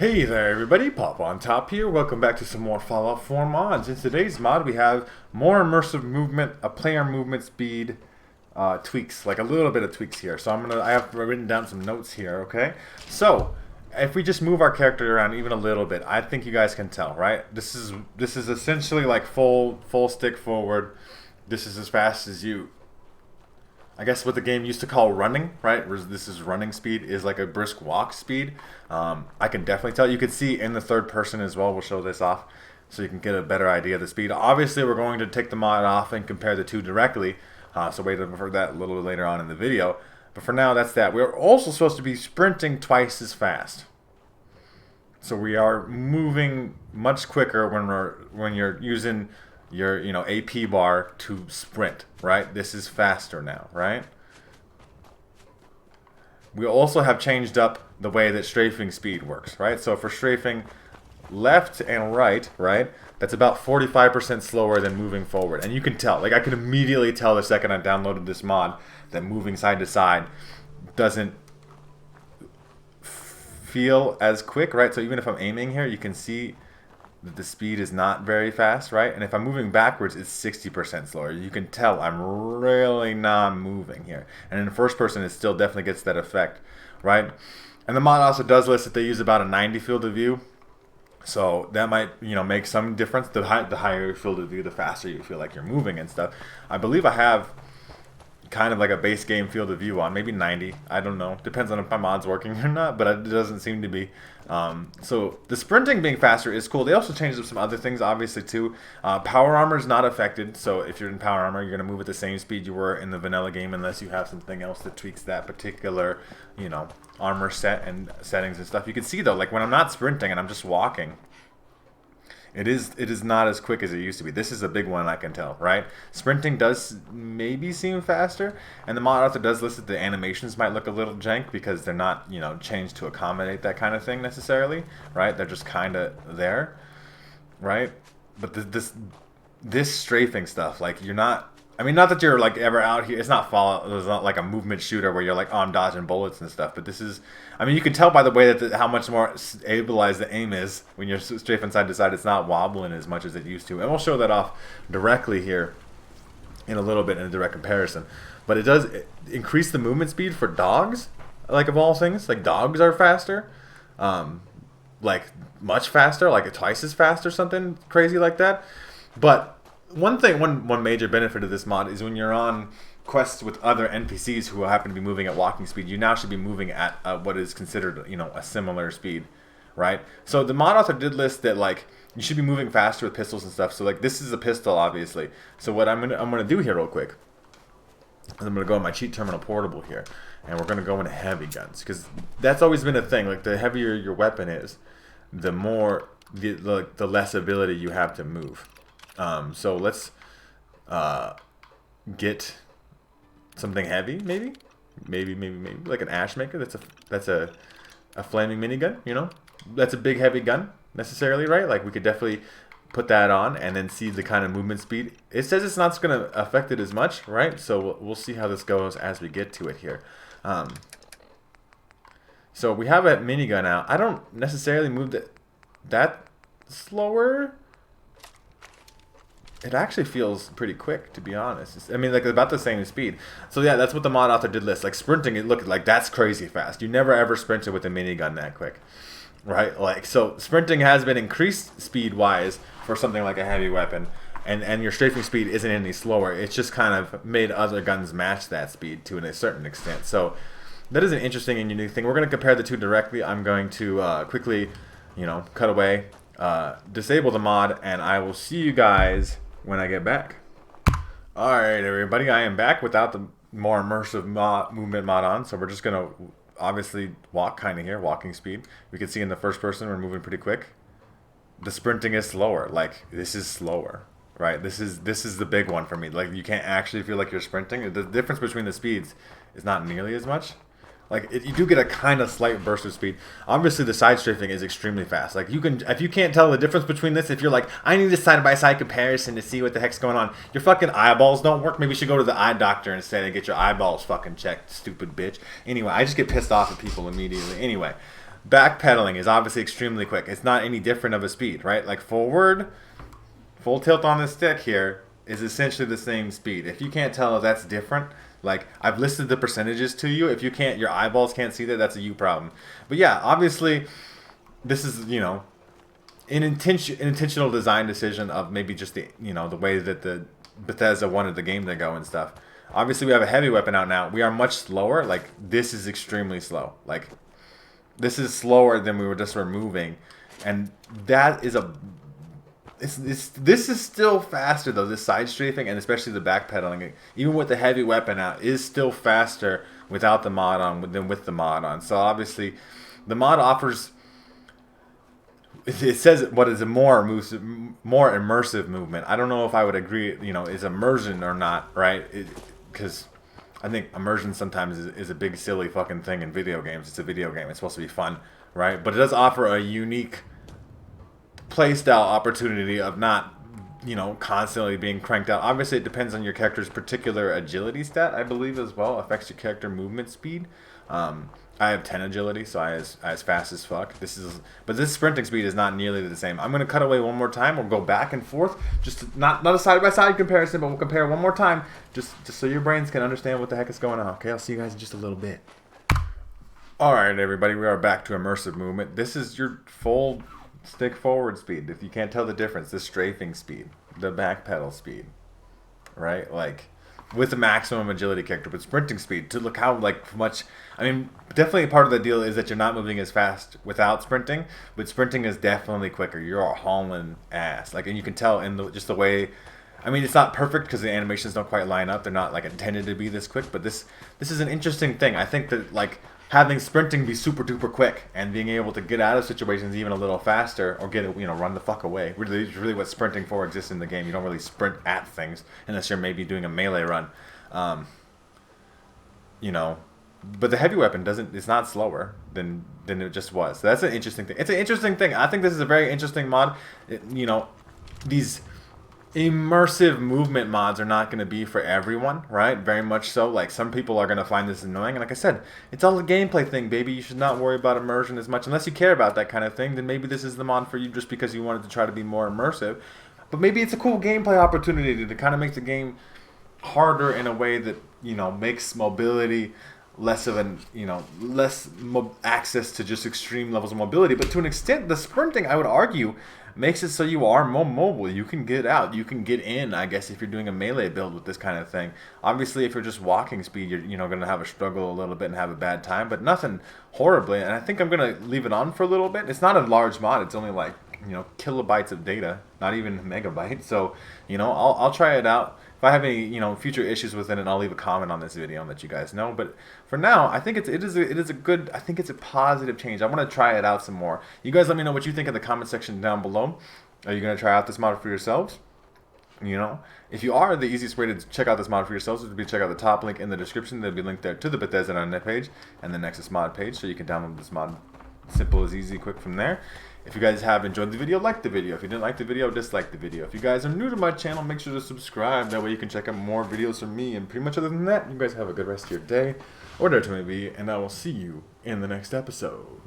Hey there everybody, Popontop here. Welcome back to some more Fallout 4 mods. In today's mod we have more immersive movement, a player movement speed tweaks, like a little bit of tweaks here. So I have written down some notes here, okay? So, if we just move our character around even a little bit, I think you guys can tell, right? This is essentially like full stick forward. This is as fast as you, I guess what the game used to call running, right? This is running speed, is like a brisk walk speed. I can definitely tell. You can see in the third person as well. We'll show this off so you can get a better idea of the speed. Obviously, we're going to take the mod off and compare the two directly. So wait for that a little bit later on in the video. But for now, that's that. We're also supposed to be sprinting twice as fast. So we are moving much quicker when you're using your AP bar to sprint, right? This is faster now, right? We also have changed up the way that strafing speed works, right? So for strafing left and right, that's about 45% slower than moving forward. And you can tell, like I could immediately tell the second I downloaded this mod that moving side to side doesn't feel as quick, right? So even if I'm aiming here, you can see that the speed is not very fast, right? And if I'm moving backwards, it's 60% slower. You can tell I'm really not moving here. And in the first person, it still definitely gets that effect, right? And the mod also does list that they use about a 90 field of view. So that might, make some difference. The higher your field of view, the faster you feel like you're moving and stuff. I believe I have kind of like a base game field of view on, maybe 90. I don't know. Depends on if my mod's working or not, but it doesn't seem to be. So the sprinting being faster is cool. They also changed up some other things, obviously, too. Power armor is not affected, so if you're in power armor, you're going to move at the same speed you were in the vanilla game unless you have something else that tweaks that particular, armor set and settings and stuff. You can see, though, like when I'm not sprinting and I'm just walking, it is not as quick as it used to be. This is a big one, I can tell, right? Sprinting does maybe seem faster, and the mod author does list that the animations might look a little jank because they're not, changed to accommodate that kind of thing necessarily, right? They're just kind of there, right? But this strafing stuff, like you're not. I mean, not that you're like ever out here. It's not Fallout. It's not like a movement shooter where you're like, oh, I'm dodging bullets and stuff. But this is, I mean, you can tell by the way that how much more stabilized the aim is when you're strafing side to side. It's not wobbling as much as it used to, and we'll show that off directly here in a little bit in a direct comparison. But it does increase the movement speed for dogs, like of all things. Like dogs are faster, like much faster, like twice as fast or something crazy like that. But one major benefit of this mod is when you're on quests with other NPCs who happen to be moving at walking speed, you now should be moving at what is considered, a similar speed, right? So the mod author did list that like you should be moving faster with pistols and stuff. So like this is a pistol, obviously. So what I'm gonna do here real quick is I'm gonna go on my cheat terminal portable here, and we're gonna go into heavy guns because that's always been a thing. Like the heavier your weapon is, the more the less ability you have to move. So let's get something heavy, maybe like an ash maker. That's a flaming minigun. That's a big heavy gun necessarily, right? Like we could definitely put that on and then see the kind of movement speed. It says it's not going to affect it as much, right? So we'll see how this goes as we get to it here. So we have a minigun out. I don't necessarily move that slower. It actually feels pretty quick, to be honest. I mean, like about the same speed. So yeah, that's what the mod author did list. Like sprinting, it looked like that's crazy fast. You never ever sprinted with a minigun that quick, right? Like so, sprinting has been increased speed-wise for something like a heavy weapon, and your strafing speed isn't any slower. It's just kind of made other guns match that speed to a certain extent. So that is an interesting and unique thing. We're going to compare the two directly. I'm going to quickly, cut away, disable the mod, and I will see you guys when I get back. Alright everybody, I am back without the more immersive movement mod on, so we're just going to obviously walk kind of here, walking speed. We can see in the first person we're moving pretty quick. The sprinting is slower, like this is slower, right? This is the big one for me. Like you can't actually feel like you're sprinting. The difference between the speeds is not nearly as much. Like you do get a kind of slight burst of speed. Obviously, the side strafing is extremely fast. Like if you can't tell the difference between this, if you're like, I need a side-by-side comparison to see what the heck's going on, your fucking eyeballs don't work. Maybe you should go to the eye doctor instead and get your eyeballs fucking checked, stupid bitch. Anyway, I just get pissed off at people immediately. Anyway, backpedaling is obviously extremely quick. It's not any different of a speed, right? Like forward, full tilt on the stick here is essentially the same speed. If you can't tell if that's different, like I've listed the percentages to you. If you can't, your eyeballs can't see that, that's a you problem. But yeah, obviously, this is, you know, an intentional design decision of maybe just the, you know, the way that the Bethesda wanted the game to go and stuff. Obviously, we have a heavy weapon out now. We are much slower. Like, this is extremely slow. Like, this is slower than we were just moving. And that is a... this is still faster, though. This side strafing, and especially the backpedaling, even with the heavy weapon out, is still faster without the mod on than with the mod on. So, obviously, the mod offers... It says what is a more immersive movement. I don't know if I would agree, you know, is immersion or not, right? Because I think immersion sometimes is a big silly fucking thing in video games. It's a video game. It's supposed to be fun, right? But it does offer a unique playstyle opportunity of not, you know, constantly being cranked out. Obviously, it depends on your character's particular agility stat, I believe, as well. Affects your character movement speed. I have 10 agility, so I as fast as fuck. But this sprinting speed is not nearly the same. I'm gonna cut away one more time. We'll go back and forth, just not a side by side comparison, but we'll compare one more time, just so your brains can understand what the heck is going on. Okay, I'll see you guys in just a little bit. All right, everybody, we are back to immersive movement. This is your full stick forward speed. If you can't tell the difference, the strafing speed, the back pedal speed, right? Like, with the maximum agility character, but sprinting speed, to look how like much, I mean, definitely part of the deal is that you're not moving as fast without sprinting, but sprinting is definitely quicker. You're hauling ass, like, and you can tell in just the way, I mean, it's not perfect because the animations don't quite line up. They're not like intended to be this quick, but this is an interesting thing. I think that like having sprinting be super duper quick and being able to get out of situations even a little faster or get, you know, run the fuck away. Really what sprinting for exists in the game. You don't really sprint at things unless you're maybe doing a melee run. You know, but the heavy weapon it's not slower than it just was. So that's an interesting thing. It's an interesting thing. I think this is a very interesting mod. You know, these immersive movement mods are not going to be for everyone, right? Very much so. Like, some people are going to find this annoying, and like I said, it's all a gameplay thing, baby. You should not worry about immersion as much unless you care about that kind of thing. Then maybe this is the mod for you just because you wanted to try to be more immersive. But maybe it's a cool gameplay opportunity to kind of make the game harder in a way that, you know, makes mobility less of an, you know, access to just extreme levels of mobility. But to an extent, the sprinting, I would argue, makes it so you are more mobile. You can get out, you can get in, I guess, if you're doing a melee build with this kind of thing. Obviously, if you're just walking speed, you're, you know, going to have a struggle a little bit and have a bad time, but nothing horribly. And I think I'm going to leave it on for a little bit. It's not a large mod. It's only like, you know, kilobytes of data, not even megabytes. So, you know, I'll try it out. If I have any, you know, future issues with it, I'll leave a comment on this video and let you guys know. But for now, I think it is a good, I think it's a positive change. I want to try it out some more. You guys let me know what you think in the comment section down below. Are you going to try out this mod for yourselves? You know, if you are, the easiest way to check out this mod for yourselves would be to check out the top link in the description. There'll be a link there to the Bethesda.net page and the Nexus mod page, so you can download this mod. Simple as easy, quick from there. If you guys have enjoyed the video, like the video. If you didn't like the video, dislike the video. If you guys are new to my channel, make sure to subscribe. That way you can check out more videos from me. And pretty much other than that, you guys have a good rest of your day, or whatever it may be, and I will see you in the next episode.